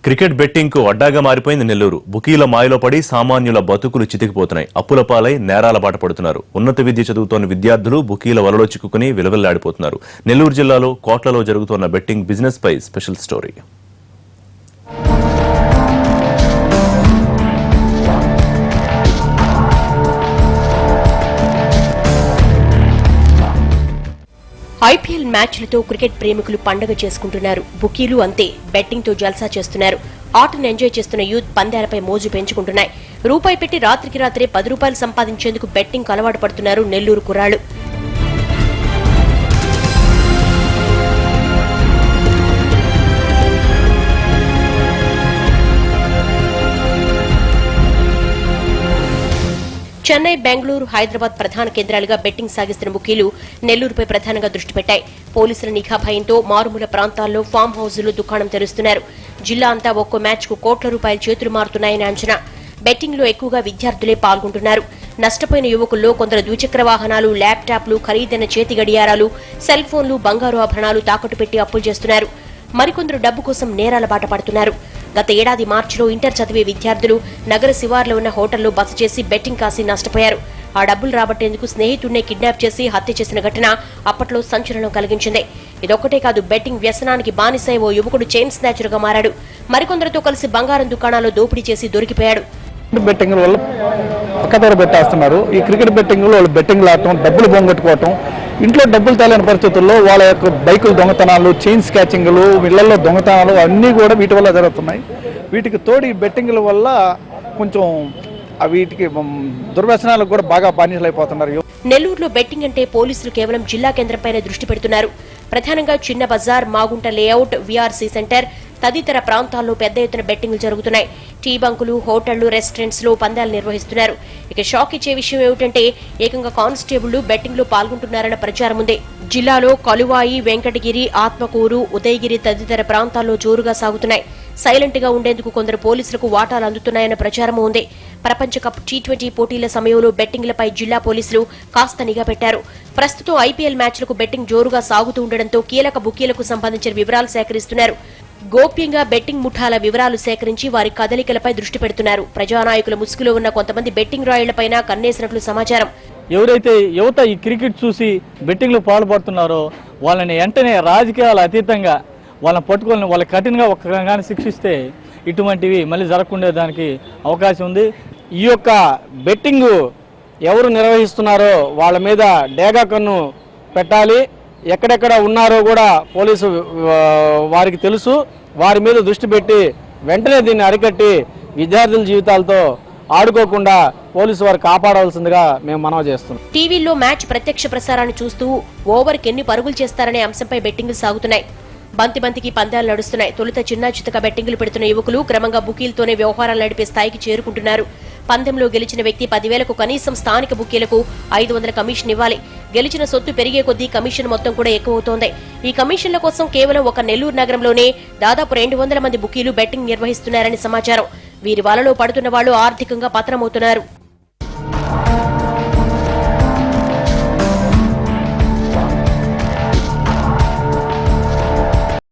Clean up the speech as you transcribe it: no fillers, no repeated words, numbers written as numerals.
Cricket betting కు అడ్డాగా మారిపోయింది నెల్లూరు. బుకీల మాయలో పడి సామాన్యుల బతుకులు చితికిపోతున్నాయి. అప్పుల పాలై నేరాల బాట పడుతున్నారు. ఉన్నత విద్య చదువుతోన్న విద్యార్థులు బుకీల వలలో చిక్కుకుని విలవిల్లాడిపోతున్నారు. నెల్లూరు జిల్లాలో కోట్లలో జరుగుతోన్న బెట్టింగ్ బిజినెస్ పై స్పెషల్ స్టోరీ. ఐపీఎల్ మ్యాచ్లతో క్రికెట్ ప్రేమికులు పండగ చేసుకుంటున్నారు. బుకీలు అంతే, బెట్టింగ్ తో జల్సా చేస్తున్నారు. ఆటను ఎంజాయ్ చేస్తున్న యూత్ పందాలపై మోజు పెంచుకుంటున్నాయి. రూపాయి పెట్టి రాత్రికి రాత్రే 10 రూపాయలు సంపాదించేందుకు బెట్టింగ్ అలవాటు పడుతున్నారు నెల్లూరు కుర్రాళ్లు. చెన్నై, బెంగళూరు, హైదరాబాద్ ప్రధాన కేంద్రాలుగా బెట్టింగ్ సాగిస్తున్న బుకీలు నెల్లూరుపై ప్రధానంగా దృష్టి పెట్టాయి. పోలీసుల నిఘా భయంతో మారుమూల ప్రాంతాల్లో ఫామ్ హౌజులు దుకాణం తెరుస్తున్నారు. జిల్లా అంతా ఒక్కో మ్యాచ్ కు కోట్ల రూపాయలు చేతులు మారుతున్నాయని అంచనా. బెట్టింగ్ లో ఎక్కువగా విద్యార్థులే పాల్గొంటున్నారు. నష్టపోయిన యువకుల్లో కొందరు ద్విచక్ర వాహనాలు, ల్యాప్టాప్లు, ఖరీదైన చేతి గడియారాలు, సెల్ ఫోన్లు, బంగారు ఆభరణాలు తాకట్టు పెట్టి అప్పులు చేస్తున్నారు. మరికొందరు డబ్బు కోసం నేరాల బాట పడుతున్నారు. గత ఏడాది మార్చిలో ఇంటర్ చదివే విద్యార్థులు నగర శివార్లో ఉన్న హోటల్లో బస చేసి బెట్టింగ్ కాసి నష్టపోయారు. ఆ డబ్బులు రాబట్టేందుకు స్నేహితుడినే కిడ్నాప్ చేసి హత్య చేసిన ఘటన అప్పట్లో సంచలనం కలిగించింది. ఇదొక్కటే కాదు, బెట్టింగ్ వ్యసనానికి బానిసై ఓ యువకుడు చైన్ స్నాచర్ గా మారాడు. మరికొందరితో కలిసి బంగారం దుకాణాల్లో దోపిడీ చేసి దొరికిపోయాడు. బెట్టింగ్ వల్ల పక్కదారి పెట్టేస్తున్నారు. ఈ క్రికెట్ బెట్టింగ్ లో వాళ్ళు బెట్టింగ్ ఆడటం, డబ్బులు బొంగట్టుకోవటం, ఇంట్లో డబ్బులు తేలేని పరిస్థితుల్లో వాళ్ళ యొక్క బైకులు దొంగతనాలు, చైన్ స్కాచింగ్లు, ఇళ్లలో దొంగతనాలు అన్నీ కూడా వీటి వల్ల జరుగుతున్నాయి. వీటికి తోడు ఈ బెట్టింగ్ల వల్ల కొంచెం వీటికి దుర్వ్యసనాలకు కూడా బాగా బానిసలైపోతున్నారు. నెల్లూరులో బెట్టింగ్ అంటే పోలీసులు కేవలం జిల్లా కేంద్రంపైనే దృష్టి పెడుతున్నారు. ప్రధానంగా Chinna Bazar, Magunta layout, VRC centre తదితర ప్రాంతాల్లో పెద్ద ఎత్తున బెట్టింగ్లు జరుగుతున్నాయి. టీ బంకులు, హోటళ్లు, రెస్టారెంట్స్ లో పందాలు నిర్వహిస్తున్నారు. ఇక షాక్ ఇచ్చే విషయం ఏమిటంటే ఏకంగా కానిస్టేబుళ్లు బెట్టింగ్ లో పాల్గొంటున్నారన్న ప్రచారం ఉంది. జిల్లాలో కలువాయి, వెంకటగిరి, ఆత్మకూరు, ఉదయగిరి తదితర ప్రాంతాల్లో జోరుగా సాగుతున్నాయి. సైలెంట్ గా ఉండేందుకు కొందరు పోలీసులకు వాటాలు అందుతున్నాయన్న ప్రచారం ఉంది. ప్రపంచ కప్ T20 పోటీల సమయంలో బెట్టింగ్లపై జిల్లా పోలీసులు కాస్త నిఘా పెట్టారు. ప్రస్తుతం ఐపీఎల్ మ్యాచ్లకు బెట్టింగ్ జోరుగా సాగుతూ ఉండడంతో కీలక బుకీలకు సంబంధించిన వివరాలు సేకరిస్తున్నారు. గోప్యంగా బెట్టింగ్ ముఠాల వివరాలు సేకరించి వారి కదలికలపై దృష్టి పెడుతున్నారు. ప్రజానాయకుల ముసుగులో ఉన్న కొంతమంది బెట్టింగ్ రాయిళ్లపైన కన్నేసినట్లు సమాచారం. ఎవరైతే యువత ఈ క్రికెట్ చూసి బెట్టింగ్ లో పాల్పడుతున్నారో వాళ్ళని వెంటనే రాజకీయాల అతీతంగా వాళ్ళని పట్టుకొని వాళ్ళ కఠినంగా ఒక్కగానే శిక్షిస్తే ఇటువంటివి మళ్ళీ జరగకుండా దానికి అవకాశం ఉంది. ఈ యొక్క బెట్టింగ్ ఎవరు నిర్వహిస్తున్నారో వాళ్ళ మీద డేగా కన్ను పెట్టాలి. ఎక్కడెక్కడ ఉన్నారో కూడా పోలీసు వారికి తెలుసు. వారి మీద దృష్టి పెట్టి వెంటనే దీన్ని అరికట్టి విద్యార్థుల జీవితాలతో ఆడుకోకుండా పోలీసు వారు కాపాడవలసిందిగా మేము మనవి చేస్తున్నాం. టీవీలో మ్యాచ్ ప్రత్యక్ష ప్రసారాన్ని చూస్తూ ఓవర్కి ఎన్ని పరుగులు చేస్తారనే అంశంపై బెట్టింగ్లు సాగుతున్నాయి. బంతికి పందాలు నడుస్తున్నాయి. తొలుత చిన్న చితక బెట్టింగ్లు పెడుతున్న యువకులు క్రమంగా బుకీలతోనే వ్యవహారాలు నడిపే స్థాయికి చేరుకుంటున్నారు. పందెంలో గెలిచిన వ్యక్తి 10,000కు కనీసం స్థానిక బుకీలకు 500 కమిషన్ ఇవ్వాలి. గెలిచిన సొత్తు పెరిగే కొద్దీ కమిషన్ మొత్తం కూడా ఎక్కువవుతోంది. ఈ కమిషన్ల కోసం కేవలం ఒక నెల్లూరు నగరంలోనే దాదాపు 200 మంది బుకీలు బెట్టింగ్ నిర్వహిస్తున్నారని సమాచారం. వీరి వలలో పడుతున్న వాళ్లు ఆర్థికంగా పతనమవుతున్నారు.